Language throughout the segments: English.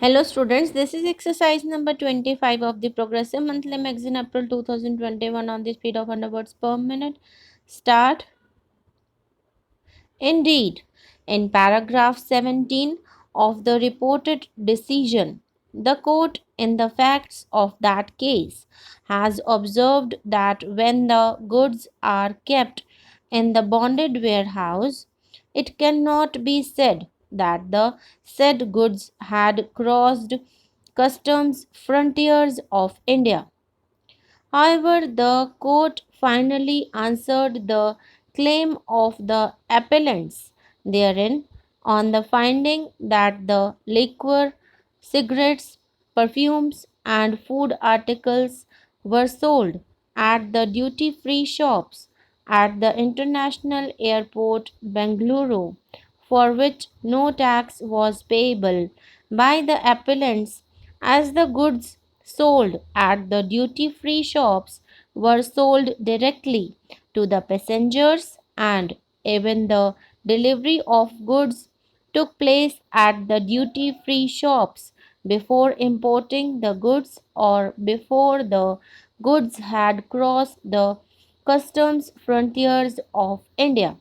Hello students, this is exercise number 25 of the Progressive Monthly Magazine April 2021 on the speed of 100 words per minute. Start. Indeed, in paragraph 17 of the reported decision, the court in the facts of that case has observed that when the goods are kept in the bonded warehouse, it cannot be said that the said goods had crossed customs frontiers of India. However, the court finally answered the claim of the appellants therein on the finding that the liquor, cigarettes, perfumes, and food articles were sold at the duty free shops at the International Airport, Bengaluru, for which no tax was payable by the appellants as the goods sold at the duty free shops were sold directly to the passengers, and even the delivery of goods took place at the duty free shops before importing the goods or before the goods had crossed the customs frontiers of India.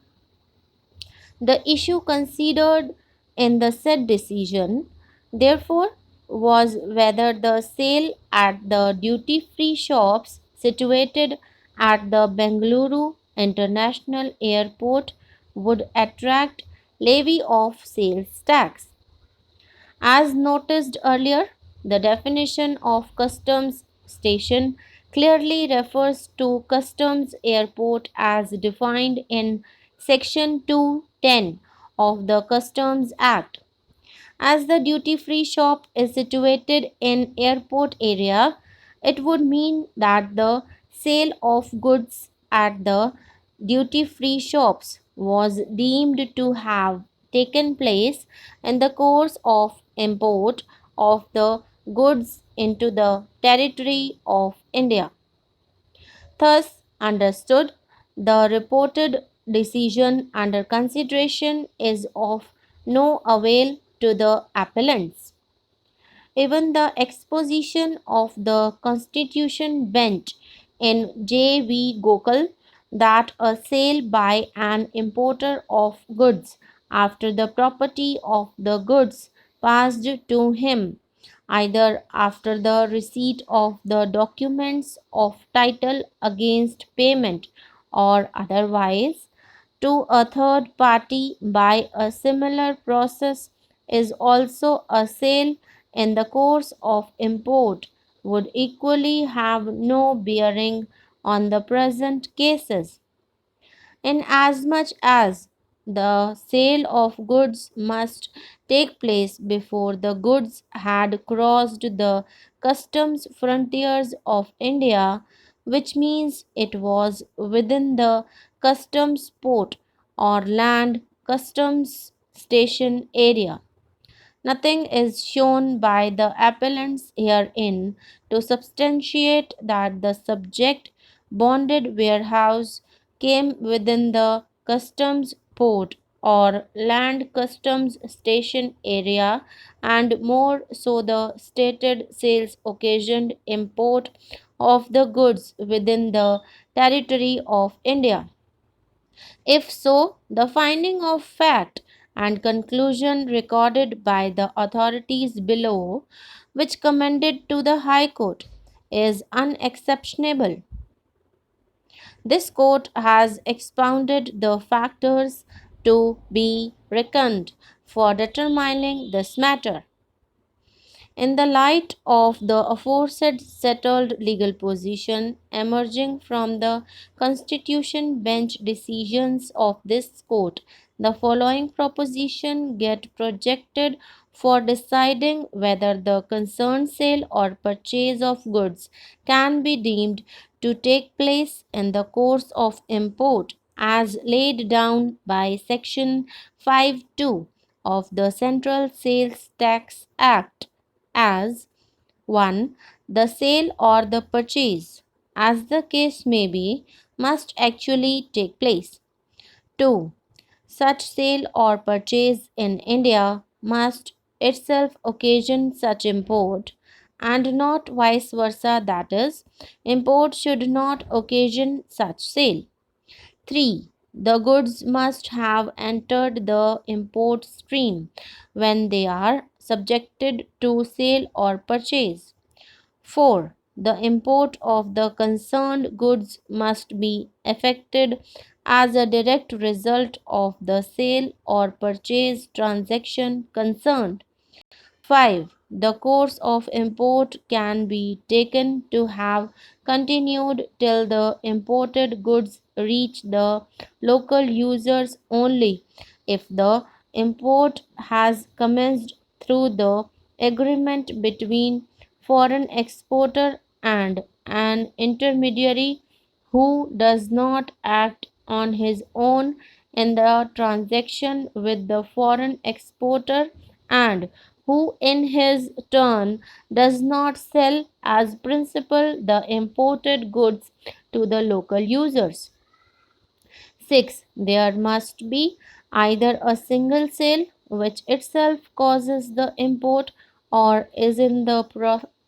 The issue considered in the said decision, therefore, was whether the sale at the duty free shops situated at the Bengaluru International Airport would attract levy of sales tax. As noticed earlier, the definition of customs station clearly refers to customs airport as defined in section 210 of the Customs Act. As the duty free shop is situated in airport area, it would mean that the sale of goods at the duty free shops was deemed to have taken place in the course of import of the goods into the territory of India. Thus understood, the reported decision under consideration is of no avail to the appellants. Even the exposition of the Constitution Bench in J.V. Gokul that a sale by an importer of goods after the property of the goods passed to him, either after the receipt of the documents of title against payment or otherwise, to a third party by a similar process is also a sale in the course of import would equally have no bearing on the present cases, inasmuch as the sale of goods must take place before the goods had crossed the customs frontiers of India, which means it was within the customs port or land customs station area. Nothing is shown by the appellants herein to substantiate that the subject bonded warehouse came within the customs port or land customs station area, and more so the stated sales occasioned import of the goods within the territory of India. If so, the finding of fact and conclusion recorded by the authorities below, which commended to the High Court, is unexceptionable. This court has expounded the factors to be reckoned for determining this matter. In the light of the aforesaid settled legal position emerging from the Constitution Bench decisions of this court, the following proposition get projected for deciding whether the concerned sale or purchase of goods can be deemed to take place in the course of import as laid down by section 5.2 of the Central Sales Tax Act as 1. The sale or the purchase, as the case may be, must actually take place. 2. Such sale or purchase in India must itself occasion such import, and not vice versa, that is, import should not occasion such sale. 3. The goods must have entered the import stream when they are subjected to sale or purchase. 4. The import of the concerned goods must be effected as a direct result of the sale or purchase transaction concerned. 5. The course of import can be taken to have continued till the imported goods reach the local users only if the import has commenced through the agreement between foreign exporter and an intermediary who does not act on his own in the transaction with the foreign exporter and who in his turn does not sell as principal the imported goods to the local users. 6. There must be either a single sale which itself causes the import or is in the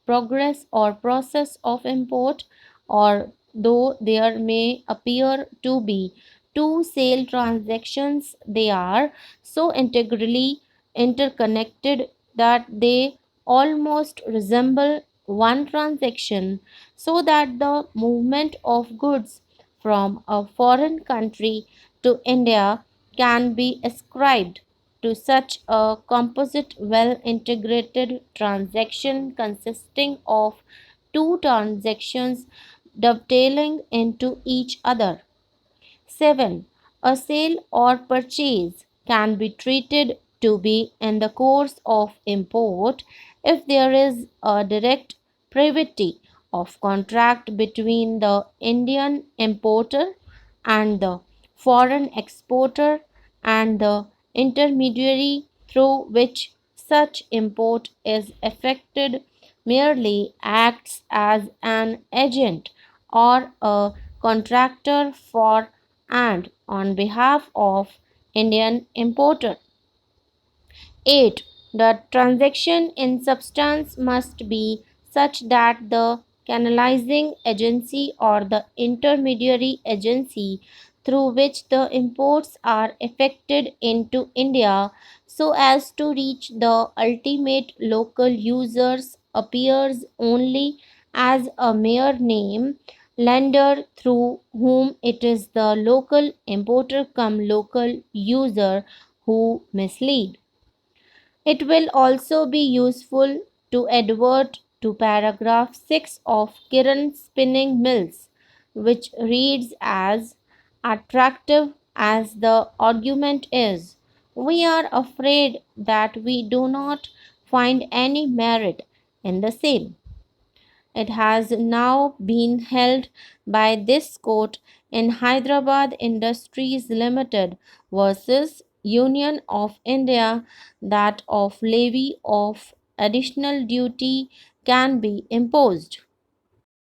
progress or process of import, or though there may appear to be two sale transactions, they are so integrally interconnected that they almost resemble one transaction, so that the movement of goods from a foreign country to India can be ascribed to such a composite, well integrated transaction consisting of two transactions dovetailing into each other. 7. A sale or purchase can be treated to be in the course of import if there is a direct privity of contract between the Indian importer and the foreign exporter, and the intermediary through which such import is effected merely acts as an agent or a contractor for and on behalf of Indian importer. 8. The transaction in substance must be such that the canalizing agency or the intermediary agency through which the imports are effected into India so as to reach the ultimate local users appears only as a mere name lender through whom it is the local importer come local user who mislead. It will also be useful to advert to paragraph 6 of Kiran Spinning Mills, which reads as attractive as the argument is. We are afraid that we do not find any merit in the same. It has now been held by this court in Hyderabad Industries Limited versus Union of India that of levy of additional duty can be imposed.